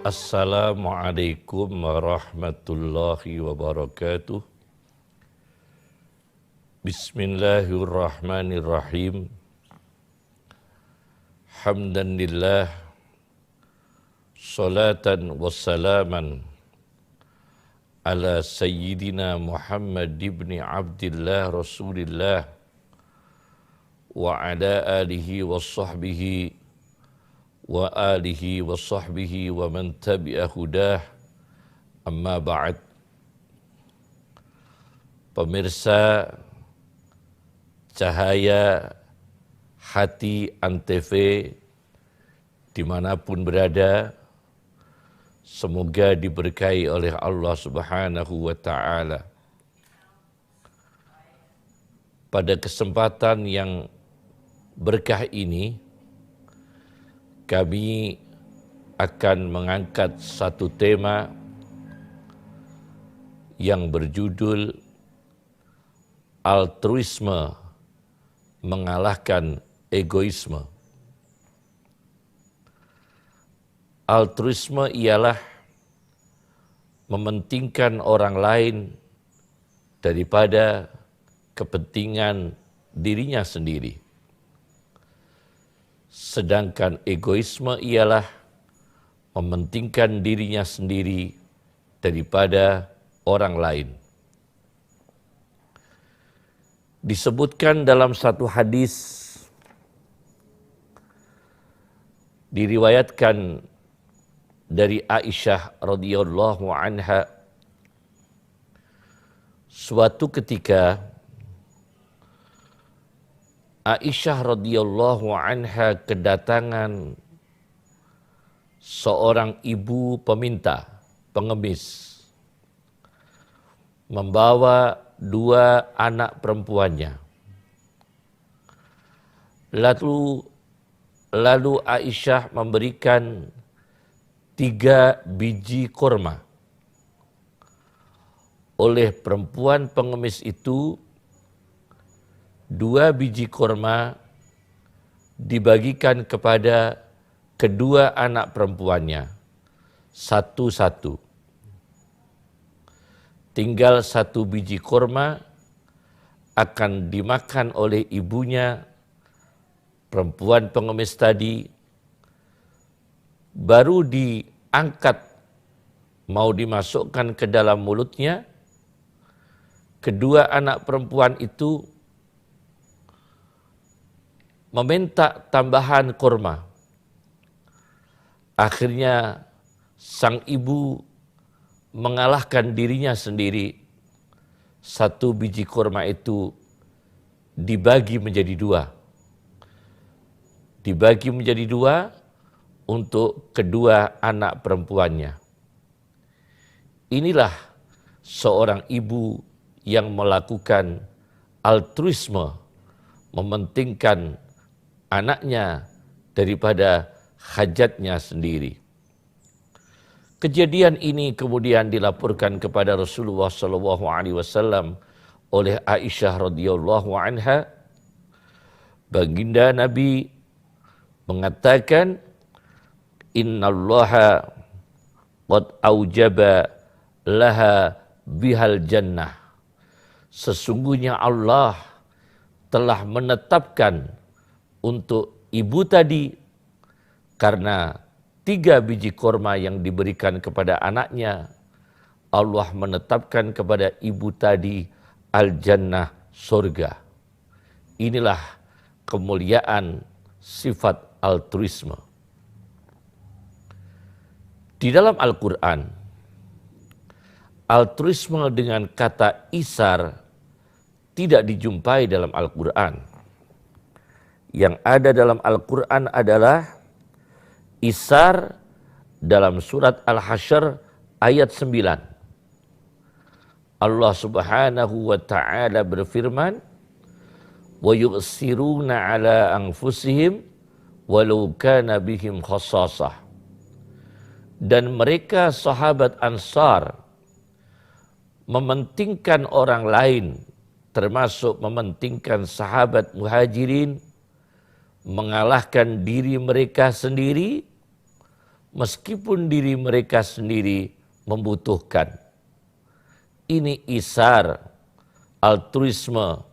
Assalamualaikum warahmatullahi wabarakatuh. Bismillahirrahmanirrahim. Hamdan lillah, salatan wassalaman ala sayyidina Muhammad ibn Abdillah Rasulillah wa ala alihi wa sahbihi wa alihi wa sahbihi wa man tabi'a hudah, amma ba'd. Pemirsa Cahaya Hati Antv dimanapun berada, semoga diberkahi oleh Allah Subhanahu wa ta'ala. Pada kesempatan yang berkah ini, kami akan mengangkat satu tema yang berjudul altruisme mengalahkan egoisme. Altruisme ialah mementingkan orang lain daripada kepentingan dirinya sendiri. Sedangkan egoisme ialah mementingkan dirinya sendiri daripada orang lain. Disebutkan dalam satu hadis, diriwayatkan dari Aisyah radhiyallahu anha, suatu ketika Aisyah radhiyallahu anha kedatangan seorang ibu pengemis, membawa dua anak perempuannya. Lalu Aisyah memberikan 3 biji kurma. Oleh perempuan pengemis itu, 2 biji kurma dibagikan kepada kedua anak perempuannya, satu-satu. Tinggal 1 biji kurma akan dimakan oleh ibunya, perempuan pengemis tadi. Baru diangkat, mau dimasukkan ke dalam mulutnya, kedua anak perempuan itu meminta tambahan kurma. Akhirnya sang ibu mengalahkan dirinya sendiri. 1 biji kurma itu dibagi menjadi 2. Dibagi menjadi 2 untuk kedua anak perempuannya. Inilah seorang ibu yang melakukan altruisme, mementingkan anaknya daripada hajatnya sendiri. Kejadian ini kemudian dilaporkan kepada Rasulullah SAW oleh Aisyah radhiyallahu anha. Baginda Nabi mengatakan, Innallaha qad aujaba laha bihal jannah. Sesungguhnya Allah telah menetapkan untuk ibu tadi, karena 3 biji kurma yang diberikan kepada anaknya, Allah menetapkan kepada ibu tadi al-jannah, surga. Inilah kemuliaan sifat altruisme. Di dalam Al-Quran, altruisme dengan kata isar tidak dijumpai dalam Al-Quran. Yang ada dalam Al-Quran adalah isar dalam surat Al-Hasyr ayat 9. Allah Subhanahu wa ta'ala berfirman, wa yu'siruna ala anfusihim walau kana bihim khassasah. Dan mereka sahabat Ansar mementingkan orang lain, termasuk mementingkan sahabat Muhajirin, mengalahkan diri mereka sendiri, meskipun diri mereka sendiri membutuhkan. Ini isar, altruisme,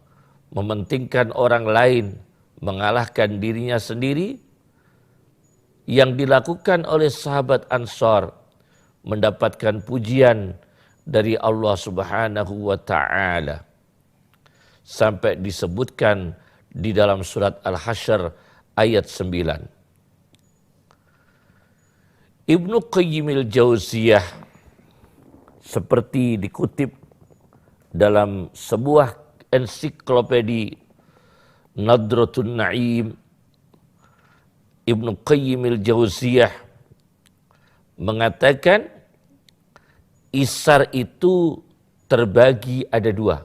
mementingkan orang lain, mengalahkan dirinya sendiri, yang dilakukan oleh sahabat Ansar mendapatkan pujian dari Allah Subhanahu wa ta'ala. Sampai disebutkan di dalam surat Al-Hasyr ayat 9. Ibnu Qayyim al-Jauziyah seperti dikutip dalam sebuah ensiklopedi Nadratun Na'im, Ibnu Qayyim al-Jauziyah mengatakan isar itu terbagi ada dua.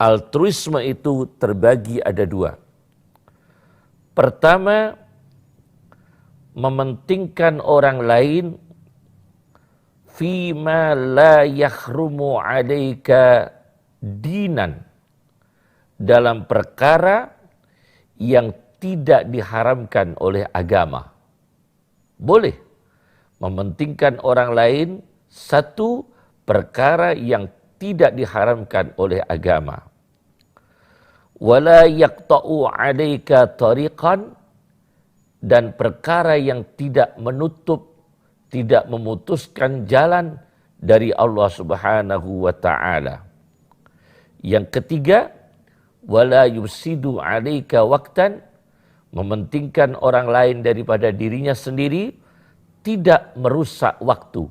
Altruisme itu terbagi ada dua. Pertama, mementingkan orang lain fima la yakhrumu alaika dinan, dalam perkara yang tidak diharamkan oleh agama. Boleh mementingkan orang lain satu perkara yang tidak diharamkan oleh agama. Wala yaqta'u 'alaika tariqan, dan perkara yang tidak menutup, tidak memutuskan jalan dari Allah Subhanahu wa ta'ala. Yang ketiga, wala yufsidu 'alaika waqtan, mementingkan orang lain daripada dirinya sendiri, tidak merusak waktu,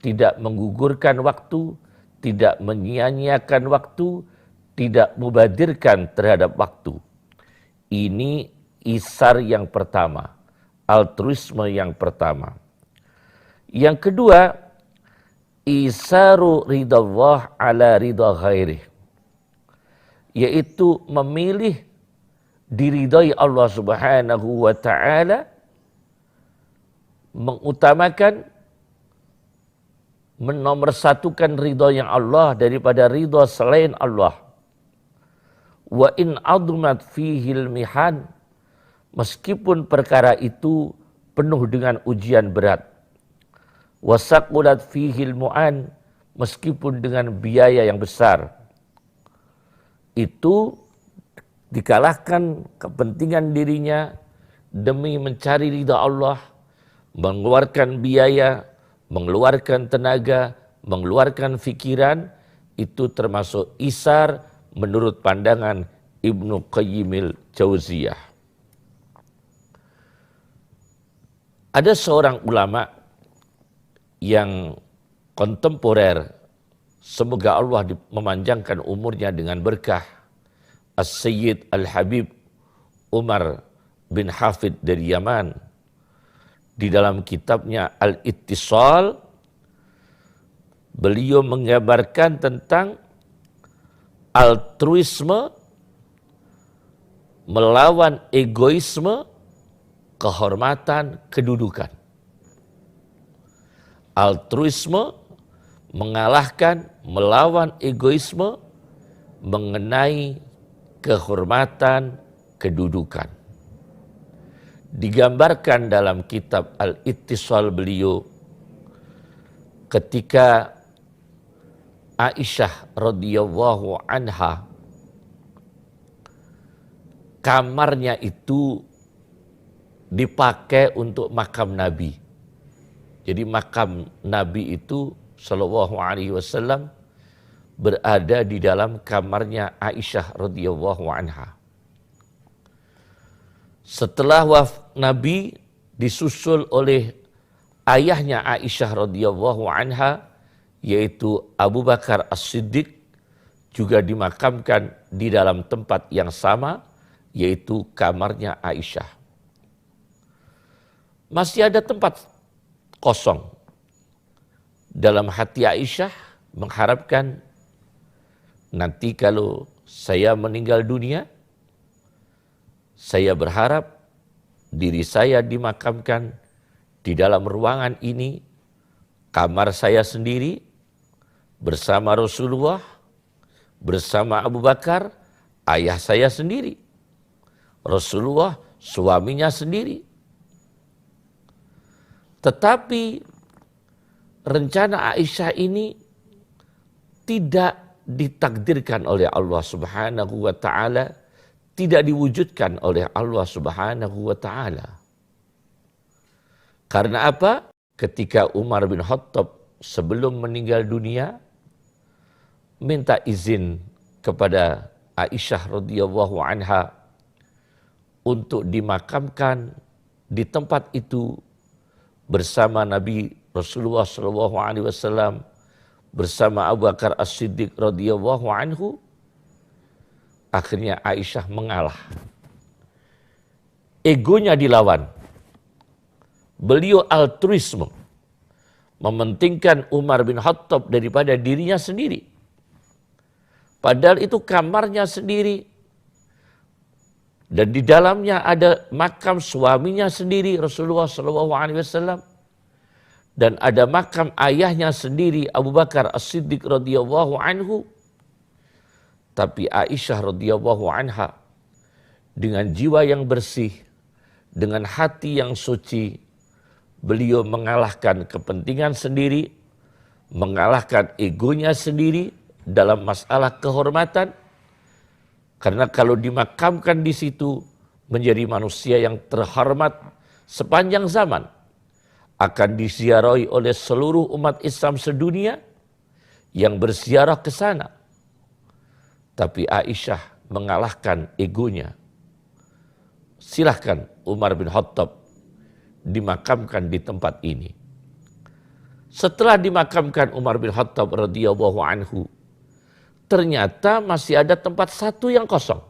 tidak menggugurkan waktu, tidak menyia-nyiakan waktu, tidak mubadirkan terhadap waktu. Ini isar yang pertama, altruisme yang pertama. Yang kedua, isaru ridallah ala ridha ghairih, yaitu memilih diridhai Allah Subhanahu wa ta'ala, mengutamakan, menomorsatukan ridha yang Allah daripada ridha selain Allah. Wa in adumat fihil mihan, meskipun perkara itu penuh dengan ujian berat. Wasaqulat fihil mu'an, meskipun dengan biaya yang besar. Itu dikalahkan kepentingan dirinya demi mencari ridha Allah, mengeluarkan biaya, mengeluarkan tenaga, mengeluarkan pikiran, itu termasuk isar menurut pandangan Ibnu Qayyim al-Jauziyah. Ada seorang ulama yang kontemporer, semoga Allah memanjangkan umurnya dengan berkah, As-Sayyid Al-Habib Umar bin Hafid dari Yaman. Di dalam kitabnya Al-Ittisal, beliau menggambarkan tentang altruisme melawan egoisme, kehormatan, kedudukan. Altruisme mengalahkan, melawan egoisme mengenai kehormatan, kedudukan. Digambarkan dalam kitab Al-Ittisal beliau ketika Aisyah radhiyallahu anha, kamarnya itu dipakai untuk makam Nabi. Jadi makam Nabi itu sallallahu alaihi wasallam berada di dalam kamarnya Aisyah radhiyallahu anha. Setelah wafat Nabi, disusul oleh ayahnya Aisyah radhiyallahu anha, yaitu Abu Bakar As-Siddiq, juga dimakamkan di dalam tempat yang sama, yaitu kamarnya Aisyah. Masih ada tempat kosong. Dalam hati Aisyah mengharapkan, nanti kalau saya meninggal dunia, saya berharap diri saya dimakamkan di dalam ruangan ini, kamar saya sendiri, bersama Rasulullah, bersama Abu Bakar, ayah saya sendiri, Rasulullah suaminya sendiri. Tetapi rencana Aisyah ini tidak ditakdirkan oleh Allah Subhanahu wa taala, tidak diwujudkan oleh Allah Subhanahu wa taala. Karena apa? Ketika Umar bin Khattab sebelum meninggal dunia minta izin kepada Aisyah radhiyallahu anha untuk dimakamkan di tempat itu bersama Nabi Rasulullah sallallahu alaihi wasallam, bersama Abu Bakar As-Siddiq radhiyallahu anhu. Akhirnya Aisyah mengalah. Egonya dilawan. Beliau altruisme, mementingkan Umar bin Khattab daripada dirinya sendiri. Padahal itu kamarnya sendiri. Dan di dalamnya ada makam suaminya sendiri Rasulullah SAW. Dan ada makam ayahnya sendiri Abu Bakar As-Siddiq radhiyallahu anhu. Tapi Aisyah radhiyallahu anha dengan jiwa yang bersih, dengan hati yang suci, beliau mengalahkan kepentingan sendiri, mengalahkan egonya sendiri dalam masalah kehormatan. Karena kalau dimakamkan di situ menjadi manusia yang terhormat sepanjang zaman, akan diziarahi oleh seluruh umat Islam sedunia yang berziarah ke sana. Tapi Aisyah mengalahkan egonya. Silahkan Umar bin Khattab dimakamkan di tempat ini. Setelah dimakamkan Umar bin Khattab radhiyallahu anhu, ternyata masih ada tempat satu yang kosong.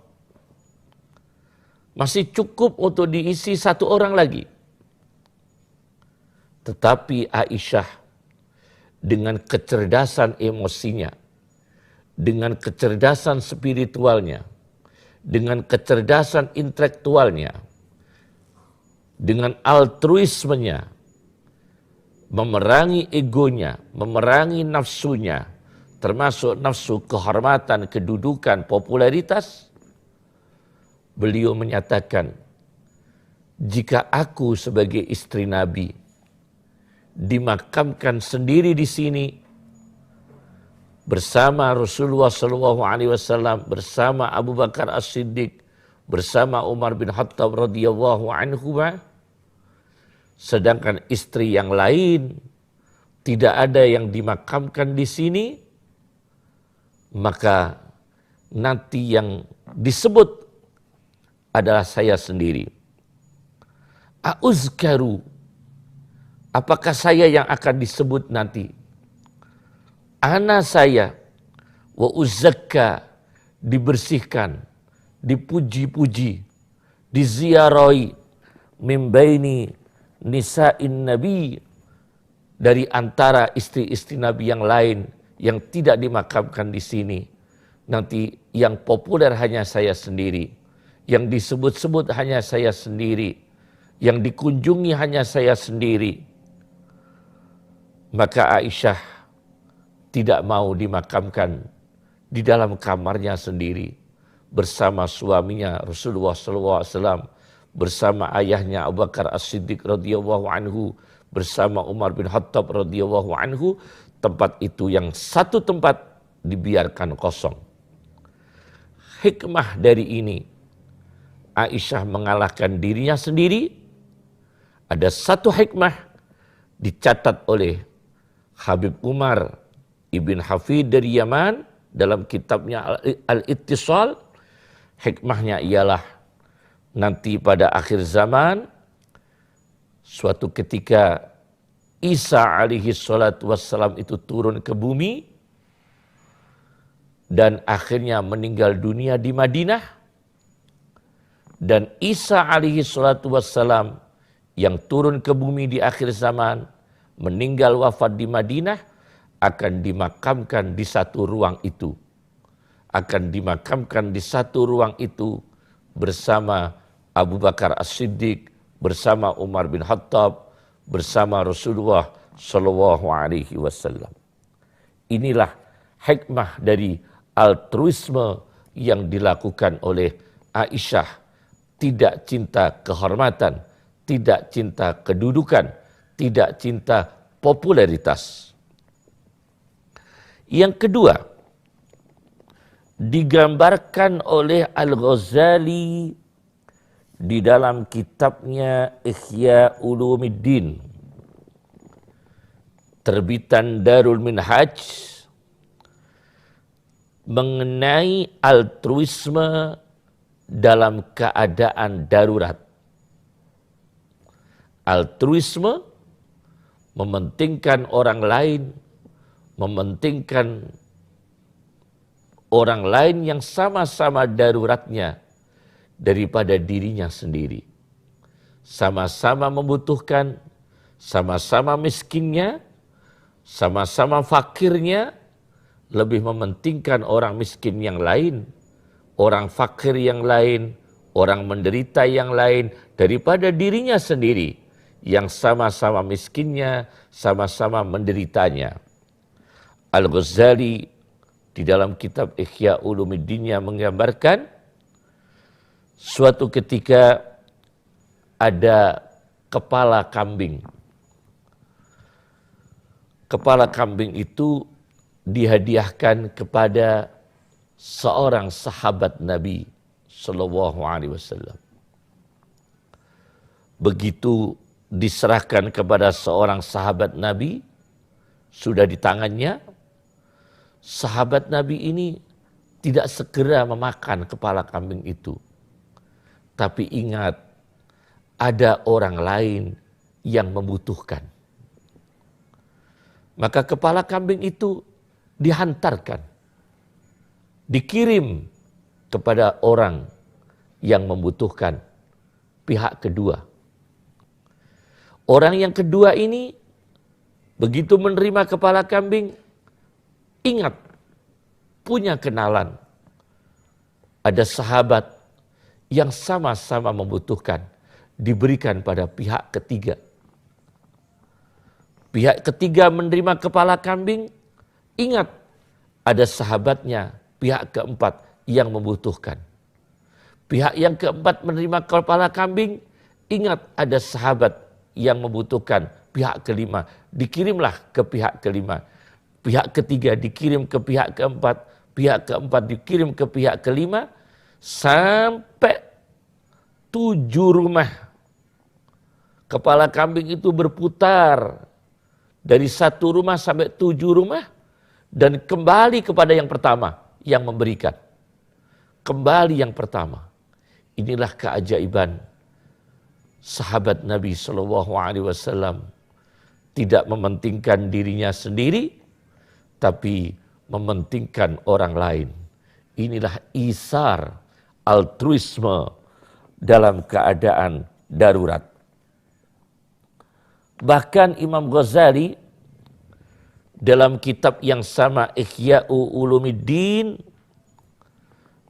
Masih cukup untuk diisi satu orang lagi. Tetapi Aisyah dengan kecerdasan emosinya, dengan kecerdasan spiritualnya, dengan kecerdasan intelektualnya, dengan altruismenya, memerangi egonya, memerangi nafsunya, termasuk nafsu kehormatan, kedudukan, popularitas. Beliau menyatakan, jika aku sebagai istri Nabi dimakamkan sendiri di sini bersama Rasulullah SAW, bersama Abu Bakar As-Siddiq, bersama Umar bin Khattab radhiyallahu anhu, sedangkan istri yang lain tidak ada yang dimakamkan di sini, maka nanti yang disebut adalah saya sendiri. Auzkaru, apakah saya yang akan disebut nanti? Ana saya, wa uzakka, dibersihkan, dipuji-puji, diziarahi, mimbaini nisa'in nabi, dari antara istri-istri Nabi yang lain yang tidak dimakamkan di sini. Nanti yang populer hanya saya sendiri, yang disebut-sebut hanya saya sendiri, yang dikunjungi hanya saya sendiri. Maka Aisyah tidak mau dimakamkan di dalam kamarnya sendiri bersama suaminya Rasulullah SAW, bersama ayahnya Abu Bakar As-Siddiq radhiyallahu anhu, bersama Umar bin Khattab radhiyallahu anhu. Tempat itu yang satu tempat dibiarkan kosong. Hikmah dari ini, Aisyah mengalahkan dirinya sendiri. Ada satu hikmah dicatat oleh Habib Umar Ibn Hafid dari Yaman dalam kitabnya Al-Ittisal. Hikmahnya ialah nanti pada akhir zaman, suatu ketika Isa alaihi salatu wassalam itu turun ke bumi dan akhirnya meninggal dunia di Madinah. Dan Isa alaihi salatu wassalam yang turun ke bumi di akhir zaman, meninggal wafat di Madinah, akan dimakamkan di satu ruang itu. Akan dimakamkan di satu ruang itu bersama Abu Bakar As-Siddiq, bersama Umar bin Khattab, bersama Rasulullah Shallallahu Alaihi Wasallam. Inilah hikmah dari altruisme yang dilakukan oleh Aisyah. Tidak cinta kehormatan, tidak cinta kedudukan, tidak cinta popularitas. Yang kedua, digambarkan oleh Al-Ghazali di dalam kitabnya Ihya Ulumuddin, terbitan Darul Minhaj, mengenai altruisme dalam keadaan darurat. Altruisme mementingkan orang lain, mementingkan orang lain yang sama-sama daruratnya daripada dirinya sendiri. Sama-sama membutuhkan, sama-sama miskinnya, sama-sama fakirnya, lebih mementingkan orang miskin yang lain, orang fakir yang lain, orang menderita yang lain daripada dirinya sendiri yang sama-sama miskinnya, sama-sama menderitanya. Al-Ghazali di dalam kitab Ihya Ulumuddinnya menggambarkan suatu ketika ada kepala kambing. Kepala kambing itu dihadiahkan kepada seorang sahabat Nabi Sallallahu Alaihi Wasallam. Begitu diserahkan kepada seorang sahabat Nabi, sudah di tangannya, sahabat Nabi ini tidak segera memakan kepala kambing itu. Tapi ingat, ada orang lain yang membutuhkan. Maka kepala kambing itu dihantarkan, dikirim kepada orang yang membutuhkan, pihak kedua. Orang yang kedua ini begitu menerima kepala kambing, ingat, punya kenalan. Ada sahabat yang sama-sama membutuhkan, diberikan pada pihak ketiga. Pihak ketiga menerima kepala kambing, ingat, ada sahabatnya, pihak keempat yang membutuhkan. Pihak yang keempat menerima kepala kambing, ingat, ada sahabat yang membutuhkan, pihak kelima, dikirimlah ke pihak kelima. Pihak ketiga dikirim ke pihak keempat dikirim ke pihak kelima, sampai 7 rumah. Kepala kambing itu berputar dari 1 rumah sampai 7 rumah, dan kembali kepada yang pertama yang memberikan. Kembali yang pertama. Inilah keajaiban sahabat Nabi SAW, tidak mementingkan dirinya sendiri, tapi mementingkan orang lain. Inilah isar altruisme dalam keadaan darurat. Bahkan Imam Ghazali dalam kitab yang sama Ihya Ulumuddin,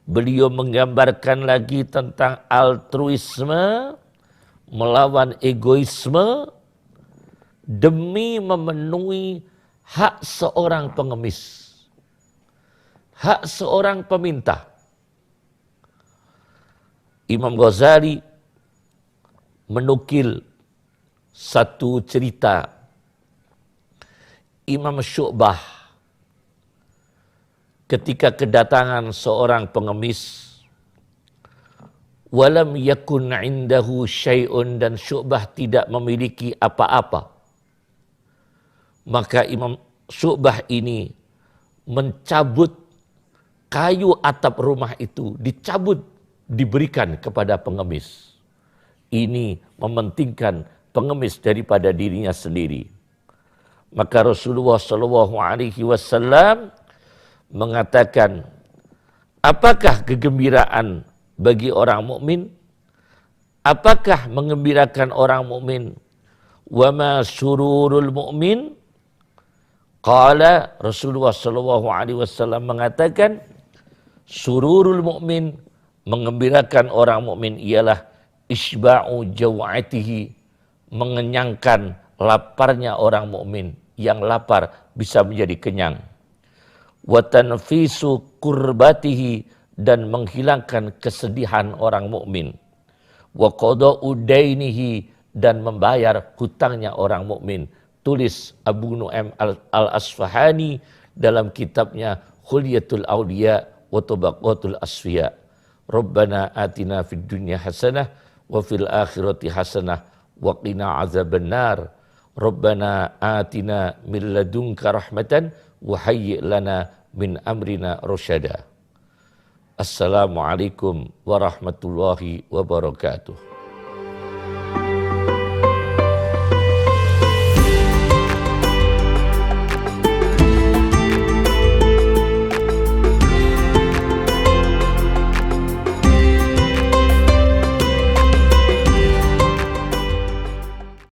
beliau menggambarkan lagi tentang altruisme melawan egoisme demi memenuhi hak seorang pengemis, hak seorang peminta. Imam Ghazali menukil satu cerita Imam Syu'bah ketika kedatangan seorang pengemis, walam yakun indahu syai'un, dan Syu'bah tidak memiliki apa-apa. Maka Imam Syu'bah ini mencabut kayu atap rumah itu, dicabut, diberikan kepada pengemis. Ini mementingkan pengemis daripada dirinya sendiri. Maka Rasulullah SAW mengatakan, apakah kegembiraan bagi orang mukmin? Apakah mengembirakan orang mukmin? Wa ma sururul mu'min? Qala, Rasulullah SAW mengatakan, sururul mu'min, mengembirakan orang mukmin ialah isba'u jaw'atihi, mengenyangkan laparnya orang mukmin. Yang lapar bisa menjadi kenyang. Wa tanfisu kurbatihi, dan menghilangkan kesedihan orang mukmin. Wa qada'u dainihi, dan membayar hutangnya orang mukmin. Tulis Abu Nu'aim al-Asfahani dalam kitabnya Khulyatul Awliya wa Tabaqatul Asfiya. Rabbana atina fid dunya hasanah wa fil akhirati hasanah wa qina azabannar. Rabbana atina min ladunka rahmatan wa hayyi' lana min amrina rasyada. Assalamualaikum warahmatullahi wabarakatuh.